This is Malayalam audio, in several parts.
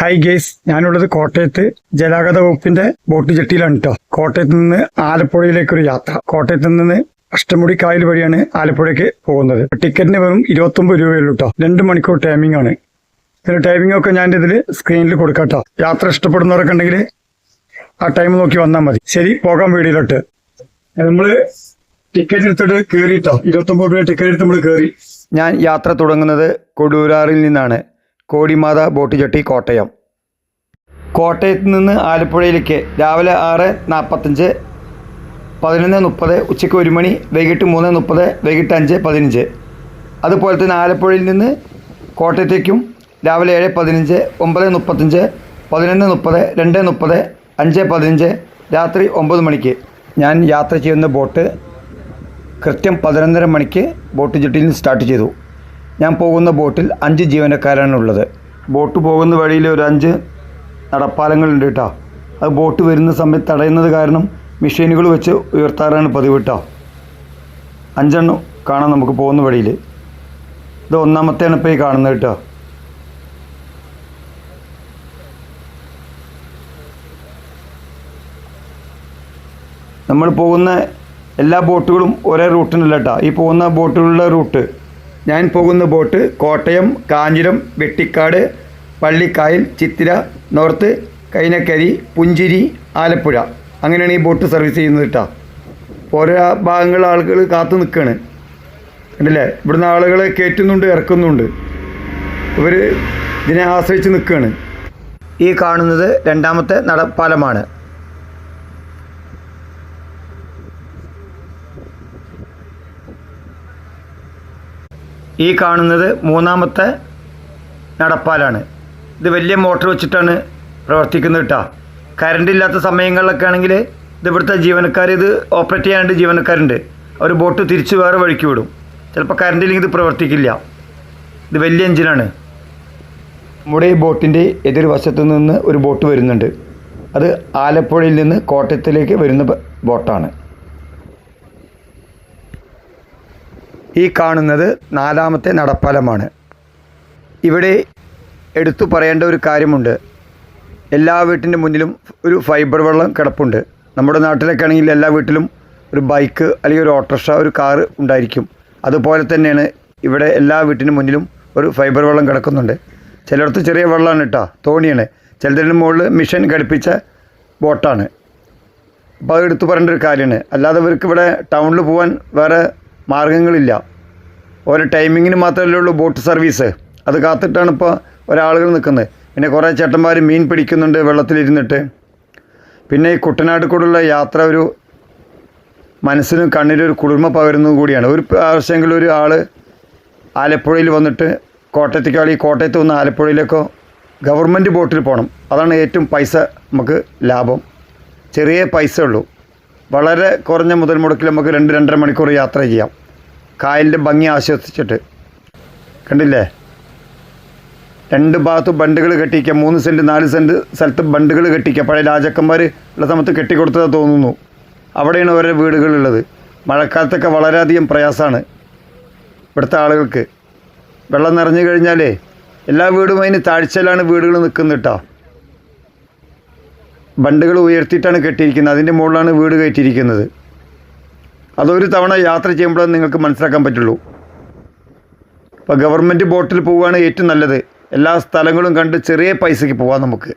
ഹായ് ഗേസ്, ഞാനുള്ളത് കോട്ടയത്ത് ജലാഗത വകുപ്പിന്റെ ബോട്ട് ജെട്ടിയിലാണ് കേട്ടോ. കോട്ടയത്ത് നിന്ന് ആലപ്പുഴയിലേക്കൊരു യാത്ര. കോട്ടയത്ത് നിന്ന് അഷ്ടമുടി കായൽ വഴിയാണ് ആലപ്പുഴയ്ക്ക് പോകുന്നത്. ടിക്കറ്റിന് വെറും 29 രൂപയുള്ളൂ കേട്ടോ. 2 മണിക്കൂർ ടൈമിംഗ് ആണ്. ഇതിന്റെ ടൈമിംഗ് ഒക്കെ ഞാൻ ഇതിൽ സ്ക്രീനിൽ കൊടുക്കാം കേട്ടോ. യാത്ര ഇഷ്ടപ്പെടുന്നവരൊക്കെ ഉണ്ടെങ്കിൽ ആ ടൈം നോക്കി വന്നാൽ മതി. ശരി, പോകാം വീഡിയോയിലോട്ട്. നമ്മള് ടിക്കറ്റ് എടുത്തിട്ട് കയറിട്ടോ. 29 രൂപ ടിക്കറ്റ് എടുത്ത് നമ്മൾ കയറി. ഞാൻ യാത്ര തുടങ്ങുന്നത് കൊടൂരാറിൽ നിന്നാണ്. കോടിമാത ബോട്ട് ജെട്ടി, കോട്ടയം. കോട്ടയത്ത് നിന്ന് ആലപ്പുഴയിലേക്ക് രാവിലെ 6:45, 11:30, ഉച്ചയ്ക്ക് 1 മണി, വൈകിട്ട് 3:30, വൈകിട്ട് 5:15. അതുപോലെ തന്നെ ആലപ്പുഴയിൽ നിന്ന് കോട്ടയത്തേക്കും രാവിലെ 7:15, 9:35, 11:30, 2:30, 5:15, രാത്രി 9 മണിക്ക്. ഞാൻ യാത്ര ചെയ്യുന്ന ബോട്ട് കൃത്യം 11:30 മണിക്ക് ബോട്ട് ജെട്ടിയിൽ നിന്ന് സ്റ്റാർട്ട് ചെയ്തു. ഞാൻ പോകുന്ന ബോട്ടിൽ 5 ജീവനക്കാരാണുള്ളത്. ബോട്ട് പോകുന്ന വഴിയിൽ ഒരു 5 നടപ്പാലങ്ങളുണ്ട് കേട്ടോ. അത് ബോട്ട് വരുന്ന സമയത്ത് തടയുന്നത് കാരണം മെഷീനുകൾ വെച്ച് ഉയർത്താറാണ് പതിവ് കേട്ടോ. 5 എണ്ണം കാണാം നമുക്ക് പോകുന്ന വഴിയിൽ. ഇത് 1-മത്തെയാണ് ഇപ്പോൾ ഈ കാണുന്നത് കേട്ടോ. നമ്മൾ പോകുന്ന എല്ലാ ബോട്ടുകളും ഒരേ റൂട്ടിനല്ല കേട്ടോ. ഈ പോകുന്ന ബോട്ടുകളുടെ റൂട്ട്, ഞാൻ പോകുന്ന ബോട്ട് കോട്ടയം, കാഞ്ഞിരം, വെട്ടിക്കാട്, പള്ളിക്കായൽ, ചിത്തിര, നോർത്ത്, കൈനക്കരി, പുഞ്ചിരി, ആലപ്പുഴ, അങ്ങനെയാണ് ഈ ബോട്ട് സർവീസ് ചെയ്യുന്നത് കേട്ടോ. ഓരോ ഭാഗങ്ങളിൽ ആളുകൾ കാത്തു നിൽക്കുകയാണ്, കണ്ടില്ലേ? ഇവിടുന്ന് ആളുകളെ കയറ്റുന്നുണ്ട്, ഇറക്കുന്നുണ്ട്. ഇവർ ഇതിനെ ആശ്രയിച്ച് നിൽക്കുകയാണ്. ഈ കാണുന്നത് 2-മത്തെ നടപ്പാലമാണ്. ഈ കാണുന്നത് 3-മത്തെ നടപ്പാലാണ്. ഇത് വലിയ മോട്ടർ വെച്ചിട്ടാണ് പ്രവർത്തിക്കുന്നത് കേട്ടോ. കറണ്ട് ഇല്ലാത്ത സമയങ്ങളിലൊക്കെ ആണെങ്കിൽ ഇത് ഇവിടുത്തെ ജീവനക്കാർ, ഇത് ഓപ്പറേറ്റ് ചെയ്യാനായിട്ട് ജീവനക്കാരുണ്ട്. അവർ ബോട്ട് തിരിച്ച് വേറെ വഴിക്ക് വിടും. ചിലപ്പോൾ കറണ്ടില്ലെങ്കിൽ ഇത് പ്രവർത്തിക്കില്ല. ഇത് വലിയ എഞ്ചിനാണ്. നമ്മുടെ ഈ ബോട്ടിൻ്റെ എതിർവശത്തു നിന്ന് ഒരു ബോട്ട് വരുന്നുണ്ട്. അത് ആലപ്പുഴയിൽ നിന്ന് കോട്ടയത്തിലേക്ക് വരുന്ന ബോട്ടാണ്. ഈ കാണുന്നത് 4-മത്തെ നടപ്പാലമാണ്. ഇവിടെ എടുത്തു പറയേണ്ട ഒരു കാര്യമുണ്ട്. എല്ലാ വീട്ടിൻ്റെ മുന്നിലും ഒരു ഫൈബർ വെള്ളം കിടപ്പുണ്ട്. നമ്മുടെ നാട്ടിലൊക്കെ ആണെങ്കിൽ എല്ലാ വീട്ടിലും ഒരു ബൈക്ക് അല്ലെങ്കിൽ ഒരു ഓട്ടോറിക്ഷ, ഒരു കാറ് ഉണ്ടായിരിക്കും. അതുപോലെ തന്നെയാണ് ഇവിടെ എല്ലാ വീട്ടിൻ്റെ മുന്നിലും ഒരു ഫൈബർ വെള്ളം കിടക്കുന്നുണ്ട്. ചിലയിടത്ത് ചെറിയ വെള്ളമാണ് കേട്ടോ, തോണിയാണ്. ചിലതിൻ്റെ മുകളിൽ മിഷൻ ഘടിപ്പിച്ച ബോട്ടാണ്. അപ്പോൾ അത് എടുത്തു പറയേണ്ട ഒരു കാര്യമാണ്. അല്ലാതെ ഇവർക്ക് ഇവിടെ ടൗണിൽ പോകാൻ വേറെ മാർഗങ്ങളില്ല. ഓരോ ടൈമിങ്ങിന് മാത്രമല്ലേ ഉള്ളൂ ബോട്ട് സർവീസ്. അത് കാത്തിട്ടാണ് ഇപ്പോൾ ഒരാളുകൾ നിൽക്കുന്നത്. പിന്നെ കുറേ ചേട്ടന്മാർ മീൻ പിടിക്കുന്നുണ്ട് വെള്ളത്തിലിരുന്നിട്ട്. പിന്നെ ഈ കുട്ടനാട് കൂടെയുള്ള യാത്ര ഒരു മനസ്സിനും കണ്ണിനും ഒരു കുളിർമ പകരുന്നത് കൂടിയാണ്. ഒരു പ്രാവശ്യമെങ്കിലും ഒരു ആൾ ആലപ്പുഴയിൽ വന്നിട്ട് കോട്ടയത്തേക്കോ അല്ലെങ്കിൽ കോട്ടയത്ത് വന്ന് ആലപ്പുഴയിലേക്കോ ഗവൺമെൻറ് ബോട്ടിൽ പോകണം. അതാണ് ഏറ്റവും പൈസ നമുക്ക് ലാഭം. ചെറിയ പൈസ ഉള്ളൂ. വളരെ കുറഞ്ഞ മുതൽ മുടക്കിൽ നമുക്ക് 2-2.5 മണിക്കൂർ യാത്ര ചെയ്യാം, കായലിൻ്റെ ഭംഗി ആസ്വദിച്ചിട്ട്. കണ്ടില്ലേ? 2 ഭാഗത്ത് ബണ്ടുകൾ കെട്ടിക്കുക. 3 സെൻറ്റ് 4 സെൻറ്റ് സ്ഥലത്ത് ബണ്ടുകൾ കെട്ടിക്കുക. പഴയ രാജാക്കന്മാർ ഉള്ള സമയത്ത് കെട്ടിക്കൊടുത്തതാ തോന്നുന്നു. അവിടെയാണ് ഓരോ വീടുകളുള്ളത്. മഴക്കാലത്തൊക്കെ വളരെയധികം പ്രയാസമാണ് ഇവിടുത്തെ ആളുകൾക്ക്. വെള്ളം നിറഞ്ഞു കഴിഞ്ഞാലേ എല്ലാ വീടും അതിന് താഴ്ചയിലാണ് വീടുകൾ നിൽക്കുന്നത് കേട്ടോ. ബണ്ടുകൾ ഉയർത്തിയിട്ടാണ് കെട്ടിയിരിക്കുന്നത്. അതിൻ്റെ മുകളിലാണ് വീട് കയറ്റിയിരിക്കുന്നത്. അതൊരു തവണ യാത്ര ചെയ്യുമ്പോഴേ നിങ്ങൾക്ക് മനസ്സിലാക്കാൻ പറ്റുള്ളൂ. അപ്പോൾ ഗവൺമെൻറ് ബോട്ടിൽ പോവുകയാണ് ഏറ്റവും നല്ലത്. എല്ലാ സ്ഥലങ്ങളും കണ്ട് ചെറിയ പൈസയ്ക്ക് പോകാം നമുക്ക്.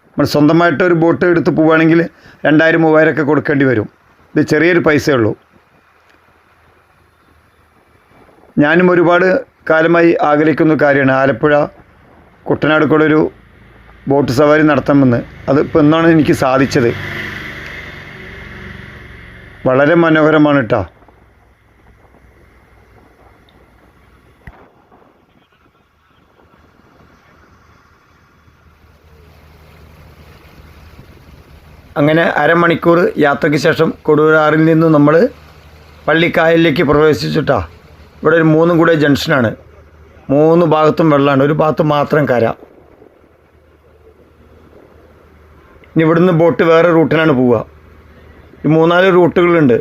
നമ്മൾ സ്വന്തമായിട്ട് ഒരു ബോട്ട് എടുത്ത് പോവുകയാണെങ്കിൽ 2000-3000 ഒക്കെ കൊടുക്കേണ്ടി വരും. ഇത് ചെറിയൊരു പൈസയുള്ളൂ. ഞാനും ഒരുപാട് കാലമായി ആഗ്രഹിക്കുന്ന കാര്യമാണ് ആലപ്പുഴ കുട്ടനാട് കൂടെ ഒരു ബോട്ട് സവാരി നടത്താമെന്ന്. അത് ഇപ്പോൾ എന്നാണ് എനിക്ക് സാധിച്ചത്. വളരെ മനോഹരമാണ് കേട്ടോ. അങ്ങനെ അരമണിക്കൂർ യാത്രയ്ക്ക് ശേഷം കൊടൂരാറിൽ നിന്ന് നമ്മൾ പള്ളിക്കായലിലേക്ക് പ്രവേശിച്ചിട്ടാ. ഇവിടെ ഒരു 3 കൂടെ ജംഗ്ഷനാണ്. 3 ഭാഗത്തും വെള്ളമാണ്, ഒരു ഭാഗത്ത് മാത്രം കര. ഇനി ഇവിടുന്ന് ബോട്ട് വേറെ റൂട്ടിനാണ് പോവുക. ഈ 3-4 റൂട്ടുകളുണ്ട്.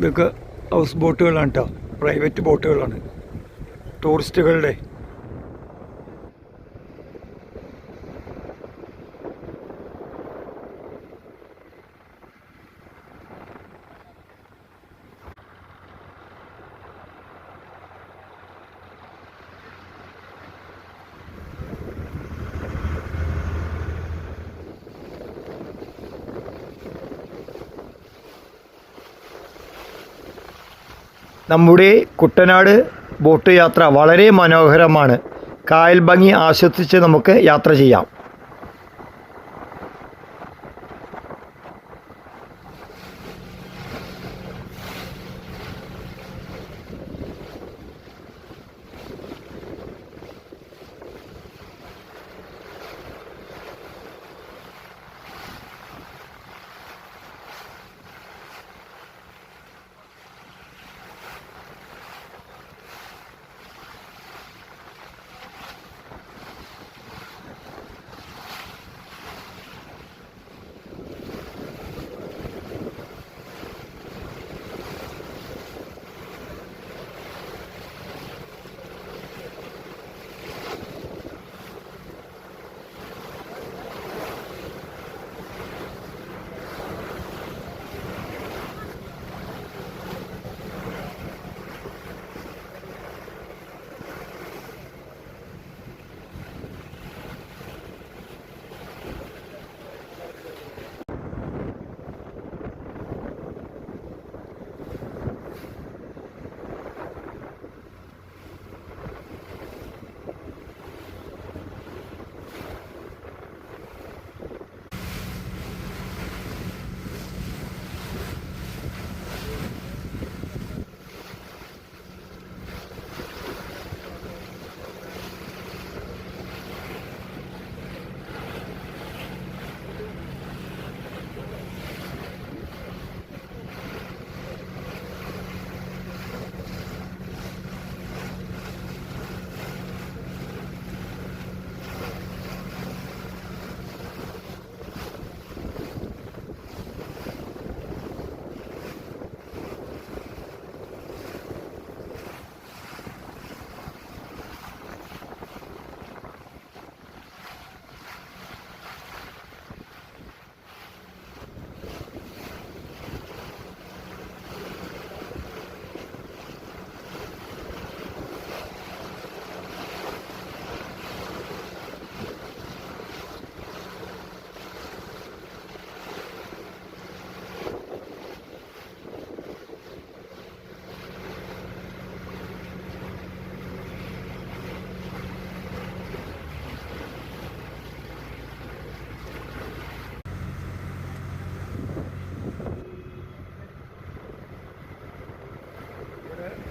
ഇതൊക്കെ ഹൗസ് ബോട്ടുകളാണ് കേട്ടോ, പ്രൈവറ്റ് ബോട്ടുകളാണ് ടൂറിസ്റ്റുകളുടെ. നമ്മുടെ കുട്ടനാട് ബോട്ട് യാത്ര വളരെ മനോഹരമാണ്. കായൽ ഭംഗി ആസ്വദിച്ച് നമുക്ക് യാത്ര ചെയ്യാം.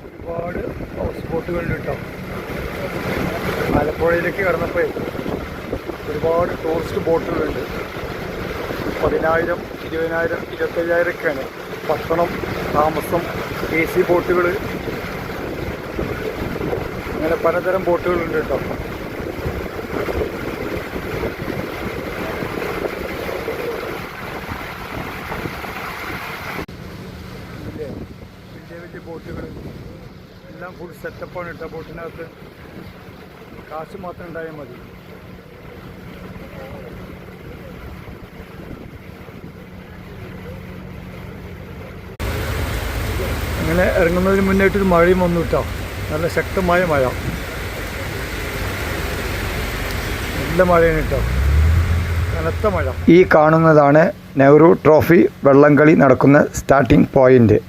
ഒരുപാട് ഹൗസ് ബോട്ടുകളുണ്ട് കേട്ടോ. ആലപ്പുഴയിലേക്ക് കടന്നപ്പോൾ ഒരുപാട് ടൂറിസ്റ്റ് ബോട്ടുകളുണ്ട്. 10,000, 20,000, 25,000 ഒക്കെയാണ്. ഭക്ഷണം, താമസം, AC ബോട്ടുകൾ, അങ്ങനെ പലതരം ബോട്ടുകളുണ്ട് കേട്ടോ. വലിയ ബോട്ടുകൾ എല്ലാം ഫുൾ സെറ്റപ്പാണ് കേട്ടോ. ബോട്ടിനകത്ത് കാശ് മാത്രം ഉണ്ടായാൽ മതി. അങ്ങനെ ഇറങ്ങുന്നതിന് മുന്നായിട്ടൊരു മഴയും വന്നു കേട്ടോ. നല്ല ശക്തമായ മഴ, നല്ല മഴയാണ് കേട്ടോ, കനത്ത മഴ. ഈ കാണുന്നതാണ് നെഹ്റു ട്രോഫി വള്ളംകളി നടക്കുന്ന സ്റ്റാർട്ടിംഗ് പോയിന്റ്.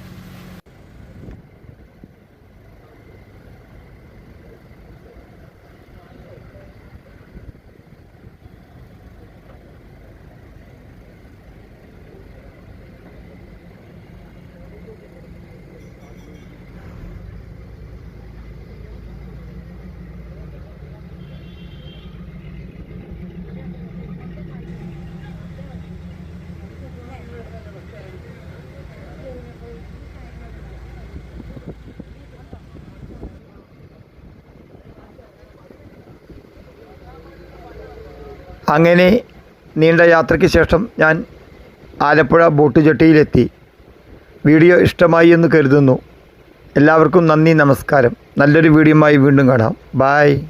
അങ്ങനെ നീണ്ട യാത്രയ്ക്ക് ശേഷം ഞാൻ ആലപ്പുഴ ബോട്ട് ജെട്ടിയിലെത്തി. വീഡിയോ ഇഷ്ടമായി എന്ന് കരുതുന്നു. എല്ലാവർക്കും നന്ദി, നമസ്കാരം. നല്ലൊരു വീഡിയോയുമായി വീണ്ടും കാണാം. ബായ്.